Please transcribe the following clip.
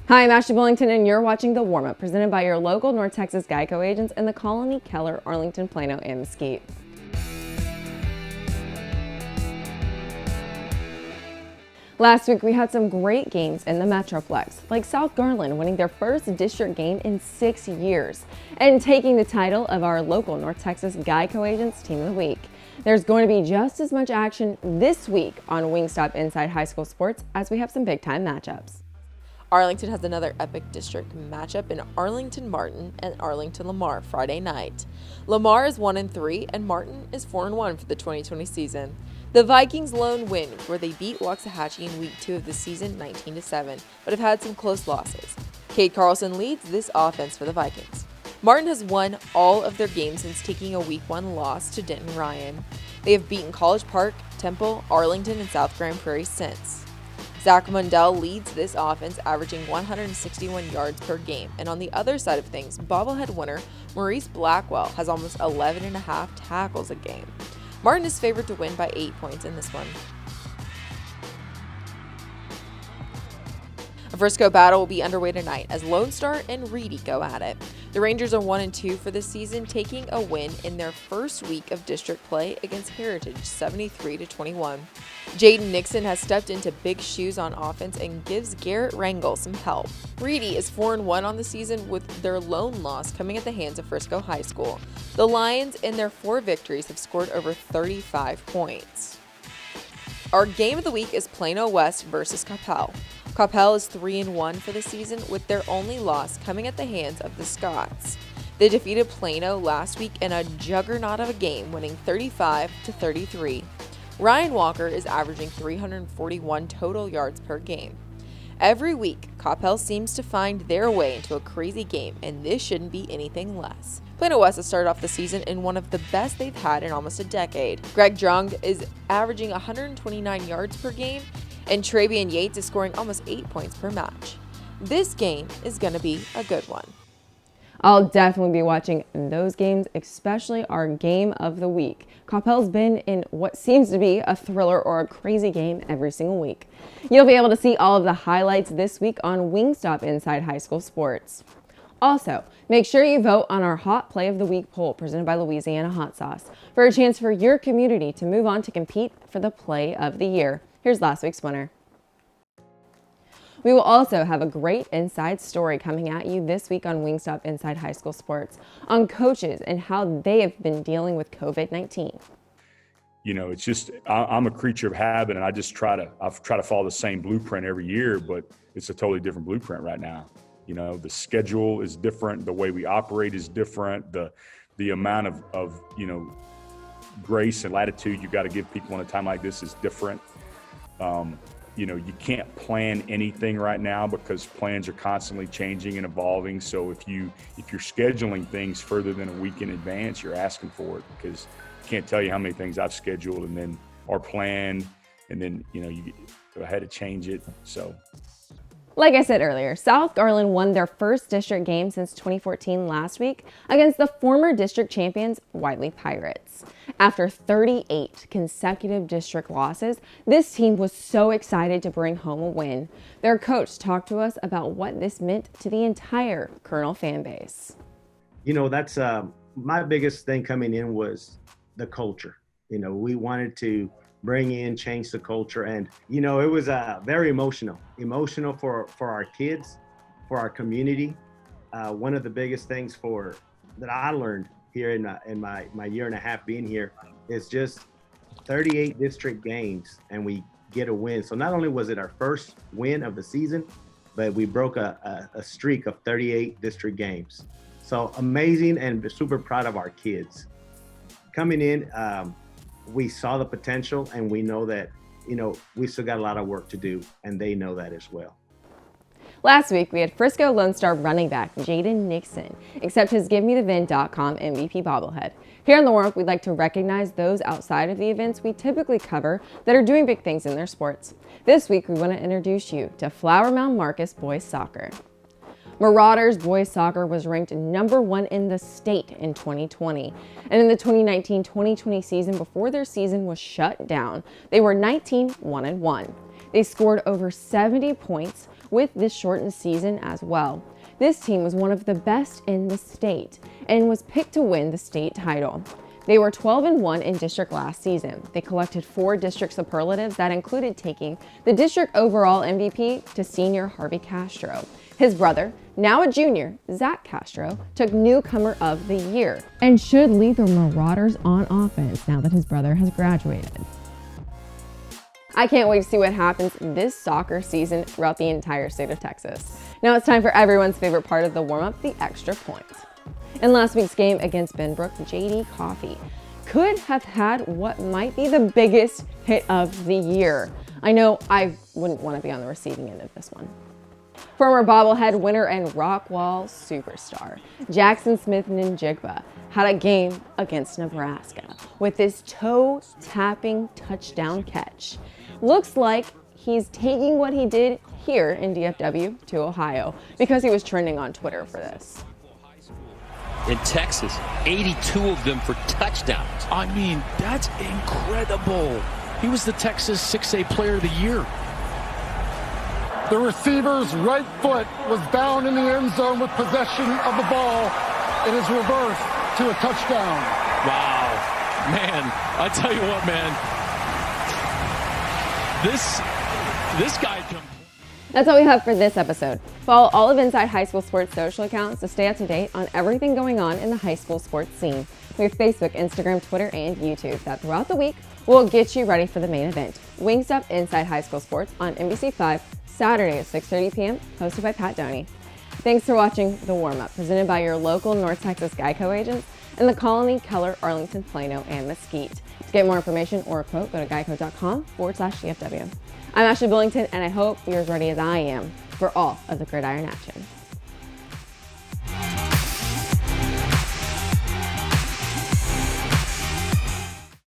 Hi, I'm Ashley Bullington, and you're watching The Warmup, presented by your local North Texas Geico agents in the Colony, Keller, Arlington, Plano, and Mesquite. Last week, we had some great games in the Metroplex, like South Garland winning their first district game in 6 years and taking the title of our local North Texas Geico Agents Team of the Week. There's going to be just as much action this week on Wingstop Inside High School Sports as we have some big-time matchups. Arlington has another epic district matchup in Arlington-Martin and Arlington-Lamar Friday night. Lamar is 1-3 and Martin is 4-1 for the 2020 season. The Vikings' lone win, where they beat Waxahachie in Week 2 of the season 19-7, but have had some close losses. Kate Carlson leads this offense for the Vikings. Martin has won all of their games since taking a Week 1 loss to Denton Ryan. They have beaten College Park, Temple, Arlington, and South Grand Prairie since. Zach Mundell leads this offense, averaging 161 yards per game. And on the other side of things, bobblehead winner Maurice Blackwell has almost 11.5 tackles a game. Martin is favored to win by 8 points in this one. A Frisco battle will be underway tonight as Lone Star and Reedy go at it. The Rangers are 1-2 for the season, taking a win in their first week of district play against Heritage, 73-21. Jaden Nixon has stepped into big shoes on offense and gives Garrett Rangel some help. Reedy is 4-1 on the season, with their lone loss coming at the hands of Frisco High School. The Lions, in their 4 victories, have scored over 35 points. Our game of the week is Plano West versus Coppell. Coppell is 3-1 for the season, with their only loss coming at the hands of the Scots. They defeated Plano last week in a juggernaut of a game, winning 35-33. Ryan Walker is averaging 341 total yards per game. Every week, Coppell seems to find their way into a crazy game, and this shouldn't be anything less. Plano West has started off the season in one of the best they've had in almost a decade. Greg Drung is averaging 129 yards per game, and Travian Yates is scoring almost 8 points per match. This game is going to be a good one. I'll definitely be watching those games, especially our game of the week. Coppell's been in what seems to be a thriller or a crazy game every single week. You'll be able to see all of the highlights this week on Wingstop Inside High School Sports. Also, make sure you vote on our Hot Play of the Week poll presented by Louisiana Hot Sauce for a chance for your community to move on to compete for the Play of the Year. Here's last week's winner. We will also have a great inside story coming at you this week on Wingstop Inside High School Sports on coaches and how they have been dealing with COVID-19. You know, it's just, I'm a creature of habit, and I try to follow the same blueprint every year, but it's a totally different blueprint right now. You know, the schedule is different. The way we operate is different. The amount of, you know, grace and latitude you got to give people in a time like this is different. You know, you can't plan anything right now because plans are constantly changing and evolving. So if you're scheduling things further than a week in advance, you're asking for it, because I can't tell you how many things I've scheduled and then are planned, and then, you know, I had to change it. So, like I said earlier, South Garland won their first district game since 2014 last week against the former district champions, Whiteley Pirates. After 38 consecutive district losses, this team was so excited to bring home a win. Their coach talked to us about what this meant to the entire Colonel fan base. You know, that's my biggest thing coming in was the culture. You know, we wanted to bring in, change the culture. And, you know, it was very emotional for our kids, for our community. One of the biggest things that I learned here in my year and a half being here is just 38 district games and we get a win. So not only was it our first win of the season, but we broke a streak of 38 district games. So amazing, and super proud of our kids. Coming in, we saw the potential, and we know that, you know, we still got a lot of work to do, and they know that as well. Last week, we had Frisco Lone Star running back Jaden Nixon accept his GiveMeTheVin.com MVP bobblehead. Here on The Warmup, we'd like to recognize those outside of the events we typically cover that are doing big things in their sports. This week, we want to introduce you to Flower Mound Marcus Boys Soccer. Marauders boys soccer was ranked #1 in the state in 2020. And in the 2019-2020 season, before their season was shut down, they were 19-1-1. They scored over 70 points, with this shortened season as well. This team was one of the best in the state and was picked to win the state title. They were 12-1 in district last season. They collected 4 district superlatives that included taking the district overall MVP to senior Harvey Castro. His brother, now a junior, Zach Castro, took newcomer of the year and should lead the Marauders on offense now that his brother has graduated. I can't wait to see what happens this soccer season throughout the entire state of Texas. Now it's time for everyone's favorite part of the warm-up, the extra point. In last week's game against Benbrook, JD Coffey could have had what might be the biggest hit of the year. I know I wouldn't want to be on the receiving end of this one. Former bobblehead winner and Rockwall superstar Jackson Smith-Njigba had a game against Nebraska with this toe-tapping touchdown catch. Looks like he's taking what he did here in DFW to Ohio because he was trending on Twitter for this. In Texas, 82 of them for touchdowns. I mean, that's incredible. He was the Texas 6A Player of the Year. The receiver's right foot was down in the end zone with possession of the ball. It is reversed to a touchdown. Wow. Man, I tell you what, man. This guy can... That's all we have for this episode. Follow all of Inside High School Sports social accounts to stay up to date on everything going on in the high school sports scene. We have Facebook, Instagram, Twitter, and YouTube that throughout the week will get you ready for the main event. Wingstop Inside High School Sports on NBC5, Saturday at 6:30 p.m., hosted by Pat Doney. Thanks for watching The Warm-Up, presented by your local North Texas Geico agents in the Colony, Keller, Arlington, Plano, and Mesquite. To get more information or a quote, go to geico.com/DFW. I'm Ashley Billington, and I hope you're as ready as I am for all of the gridiron action.